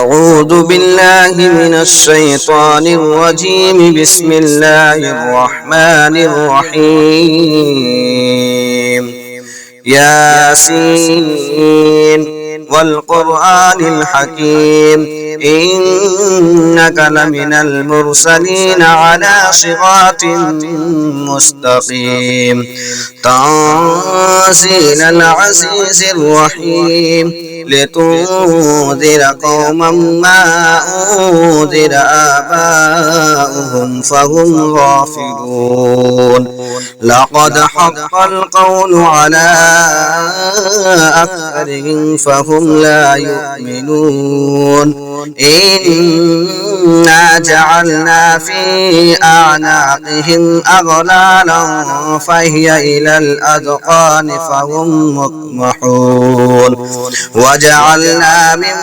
أعوذ بالله من الشيطان الرجيم. بسم الله الرحمن الرحيم. ياسين والقرآن الحكيم إنك لمن المرسلين على صراط مستقيم. تنزيل العزيز الرحيم لتنذر قوما ما أنذر آباؤهم فهم غافلون. لقد حق القول على أكثرهم فهم لا يؤمنون. إنا جعلنا في أعناقهم أغلالا فهي إلى الأذقان فهم مقمحون. وجعلنا من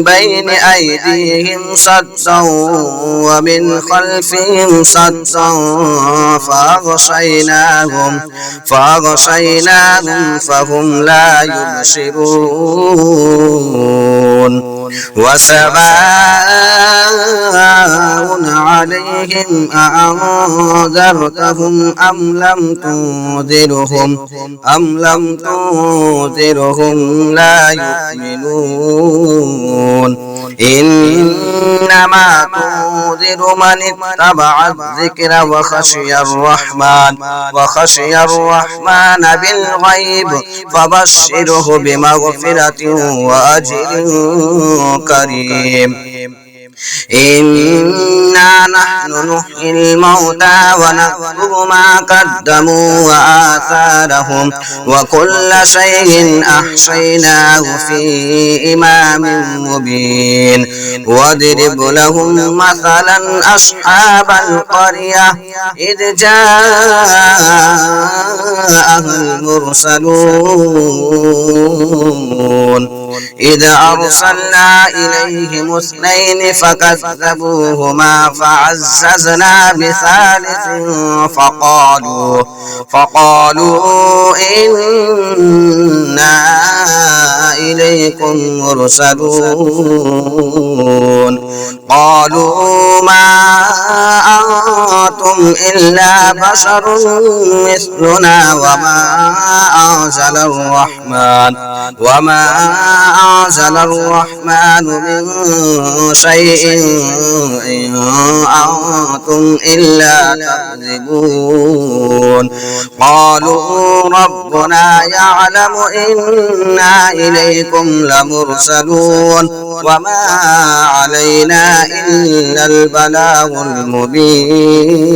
بين أيديهم سدا ومن خلفهم سدا فأغشيناهم فهم لا يبصرون. وسواء عليهم أأنذرتهم أم لم تنذرهم لا يؤمنون. إنما تنذر من اتبع الذكر وخشي الرحمن بالغيب فبشره بمغفرة وأجر كريم. إنا نحن نحيي الموتى ونكتب ما قدموا وآثارهم وكل شيء أحصيناه في إمام مبين. واضرب لهم مثلا أصحاب القرية إذ جاءها المرسلون إذ أرسلنا إليهم اثنين فكذبوهما فعززنا بثالث فقالوا إنا إليكم مرسلون. قالوا ما أنتم إلا بشر مثلنا وما أنزل الرحمن من شيء إن أنتم إلا تكذبون. قالوا ربنا يعلم إنا إليكم لمرسلون وما علينا إلا البلاغ المبين.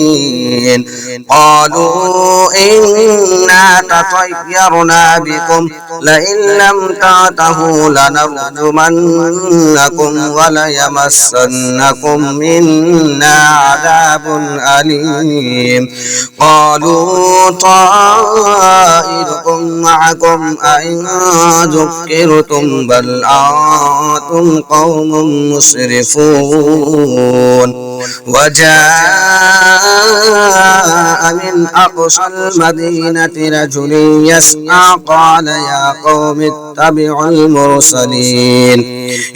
قالوا إنا تطيرنا بكم لئن لم تعتهوا لنرجمنكم وليمسنكم منا عذاب أليم. قالوا طائركم معكم أئن ذكرتم بل أنتم قوم مسرفون. وجاء من أقصى المدينة رجل يسعى قال يا قوم اتبعوا المرسلين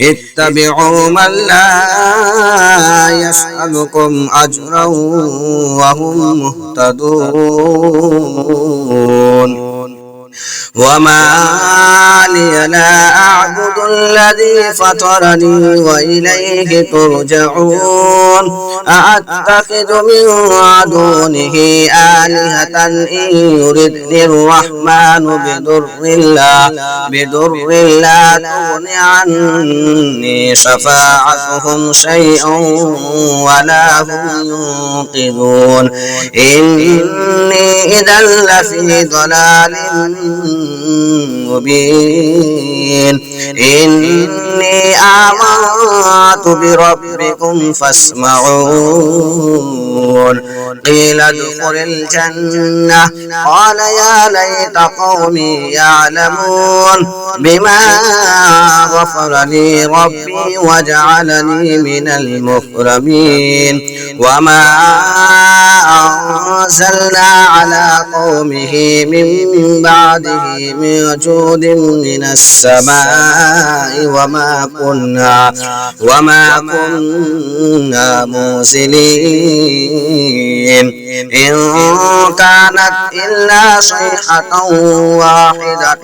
اتبعوا من لا يسألكم أجرا وهم مهتدون. وما لي لا أعبد الذي فطرني وإليه ترجعون. أأتخذ من دونه آلهة إن يردني الرحمن بضر لا تغن عني شفاعتهم شيئا ولا هم ينقذون. إني إذا لفي ضلال مبين. إني آمنت بربكم فاسمعون. قيل ادخل الجنة قال يا ليت قومي يعلمون بما غفر لي ربي وجعلني من المكرمين. وما أنزلنا على قومه من بعده من جود من السماء وما كنا مرسلين إن كانت إلا صيحة واحدة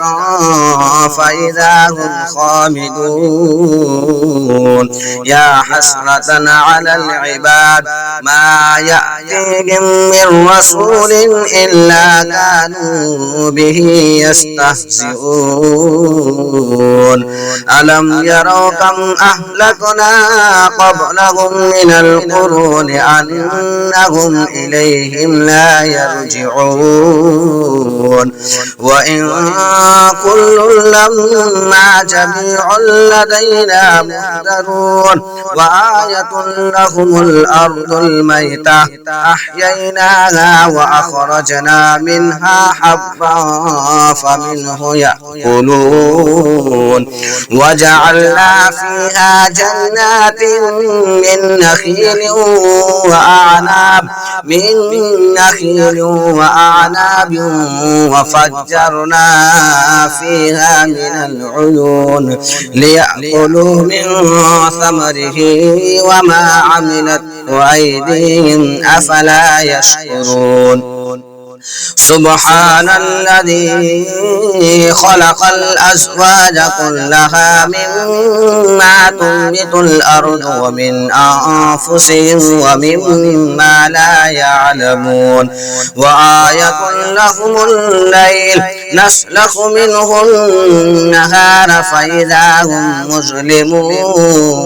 فإذا هم خامدون يا حسرة على العباد ما يأتيهم من رسول إلا كانوا به يستهزئون ألم يروا كم أهلكنا قبلهم من القرون أنهم إليهم لا يرجعون وإن كل لما جميع لدينا محضرون وآية لهم الأرض الميتة أحييناها وأخرجنا منها حبا فمنه يأكلون وجعلنا فيها جنات من نخيل وأعناب وفجرنا فيها من العيون ليأكلوا من ثمره وما عملت أيديهم أفلا يشكرون سبحان الذي خلق الأزواج كلها مما تنبت الأرض ومن أنفسهم ومما لا يعلمون وآية لهم الليل نسلخ منه النهار فإذا هم مظلمون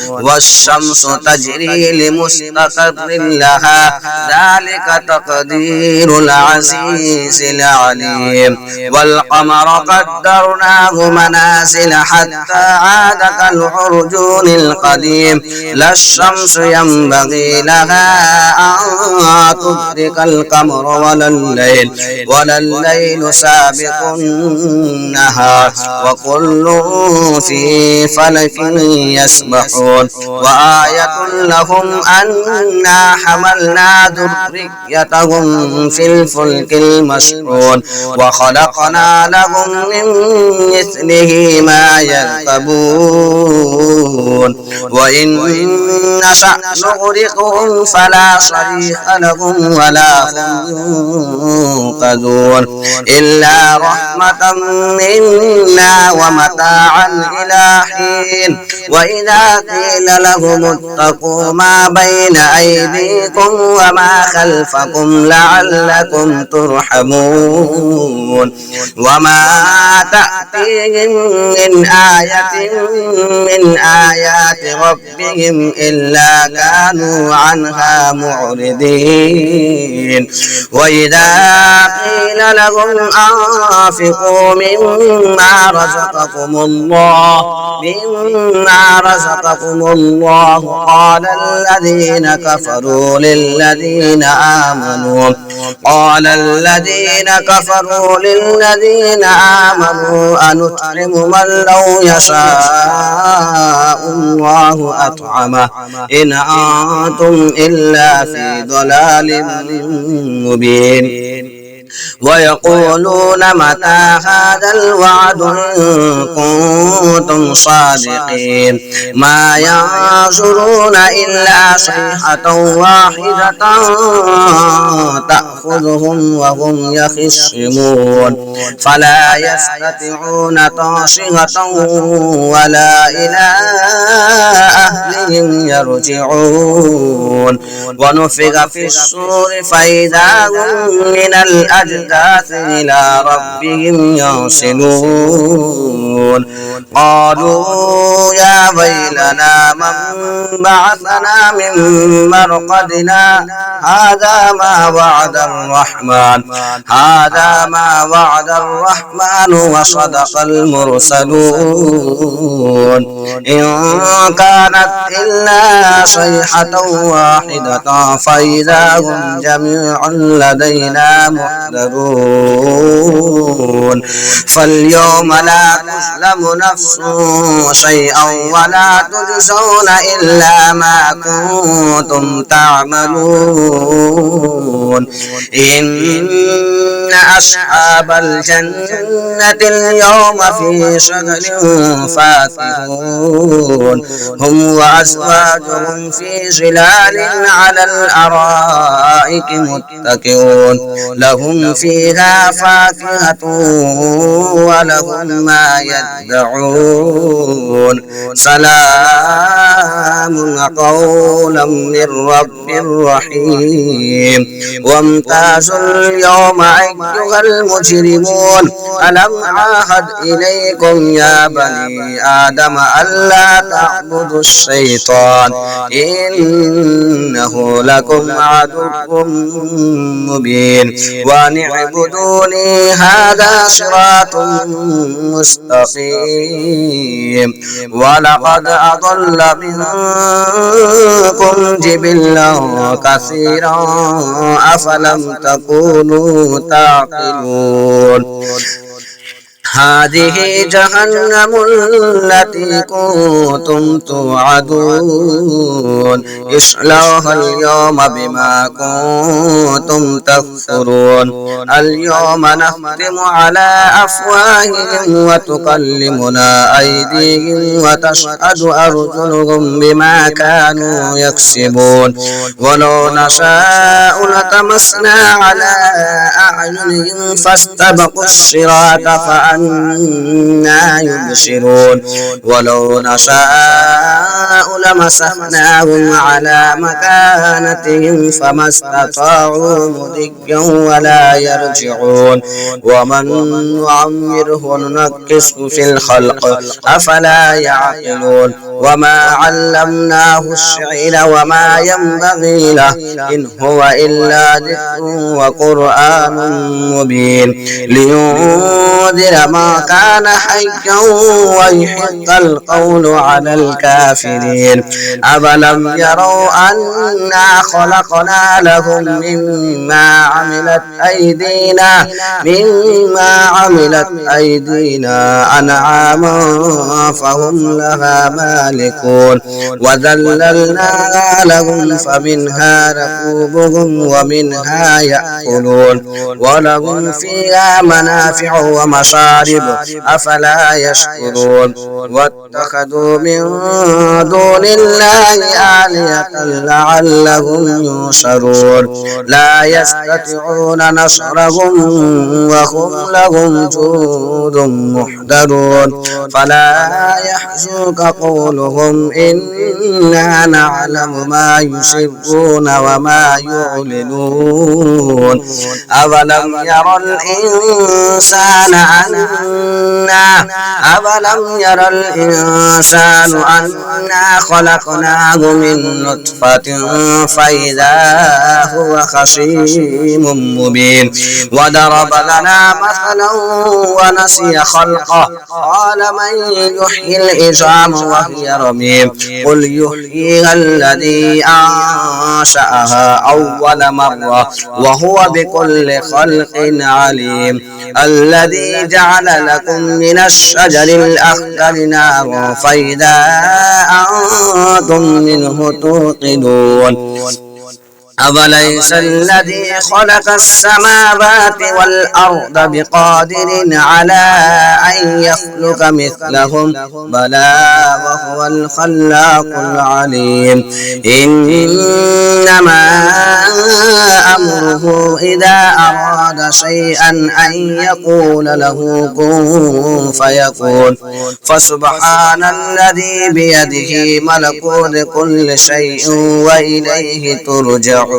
والشمس تجري لمستقر لها ذلك تقدير العزيز العليم والقمر قدرناه منازل حتى عاد كالعرجون القديم لا الشمس ينبغي لها أن تدرك القمر ولا الليل سابق النهار وكل في فلك يسبحون وآية لهم أنا حملنا ذريتهم في الفلك المشحون وخلقنا لهم من مثله ما يركبون وإن نشأ نغرقهم فلا صريخ لهم ولا هم ينقذون إلا رحمة منا ومتاعا إلى حين وإذا قيل لهم اتقوا ما بين أيديكم وما خلفكم لعلكم ترحمون وما تأتيهم من آية من آيات ربهم إلا كانوا عنها معرضين وإذا قيل لهم أنفقوا مما رزقكم الله قال الذين كفروا للذين آمنوا أنطعم من لو يشاء الله أطعمه إن أنتم إلا في ضلال مبين ويقولون متى هذا الوعد إن كنتم صادقين ما ينظرون إلا صيحة واحدة تأخذهم وهم يخصمون فلا يستطيعون توصية ولا إلى أهلهم يرجعون ونفخ في الصور فإذا هم من الأجداث إلى ربهم ينسلون قالوا يا ويلنا من بعثنا من مرقدنا هذا ما وعد الرحمن وصدق المرسلون إن كانت إلا صيحة واحدة فإذا هم جميع لدينا محضرون فاليوم لا تظلم نفس شيئا ولا تجزون إلا ما كنتم تعملون إن أصحاب الجنة اليوم في شغل فاكهون هم وأزواجهم في ظلال على الأرائك متكئون لهم فيها فاكهة ولهم ما يدعون سلام قولا من رب رحيم وامتازوا اليوم أيها المجرمون ألم أعهد إليكم يا بني آدم ألا تعبدوا الشيطان إنه لكم عدو مبين وأن اعبدوني هذا صراط مستقيم ولقد أضل منكم جبلا كثيرا أفلم تكونوا تعقلون هذه جهنم التي كنتم توعدون اصلوها اليوم بما كنتم تكفرون اليوم نختم على أفواههم وتكلمنا أيديهم وتشهد أرجلهم بما كانوا يكسبون ولو نشاء لطمسنا على أعينهم فاستبقوا الصراط فأنى يبصرون ولو نشاء لمسخناهم على مكانتهم فما استطاعوا مضيا ولا يرجعون ومن نعمره ننكسه في الخلق أفلا يعقلون وما علمناه الشعر وما ينبغي له إن هو إلا ذكر وقرآن مبين لينذر ما كان حيا ويحق القول على الكافرين أفلم يروا أنا خلقنا لهم مما عملت أيدينا أنعاما فهم لها مالكون وذللناها لهم فمنها ركوبهم ومنها يأكلون ولهم فيها منافع ومشارب أفلا يشكرون واتخذوا من دون الله آلهة لعلهم ينصرون لا يستطيعون نصرهم وهم لهم جند محضرون فلا يحزنك قولهم إنا نعلم ما يسرون وما يعلنون أولم ير الإنسان أنا خلقناه من نطفة فإذا هو خصيم مبين وضرب لنا مثلا ونسي خلقه قال من يحيي العظام وهي رميم قل يحييها الذي أنشأها أول مرة وهو بكل خلق عليم الذي جعل لكم من الشجر الأخضر نارا فإذا أنتم منه توقدون أوليس الذي خلق السماوات والأرض بقادر على أن يخلق مثلهم بلى وهو الخلاق العليم إنما أمره إذا أراد شيئا أن يقول له كن فيكون فسبحان الذي بيده ملكوت كل شيء وإليه ترجعون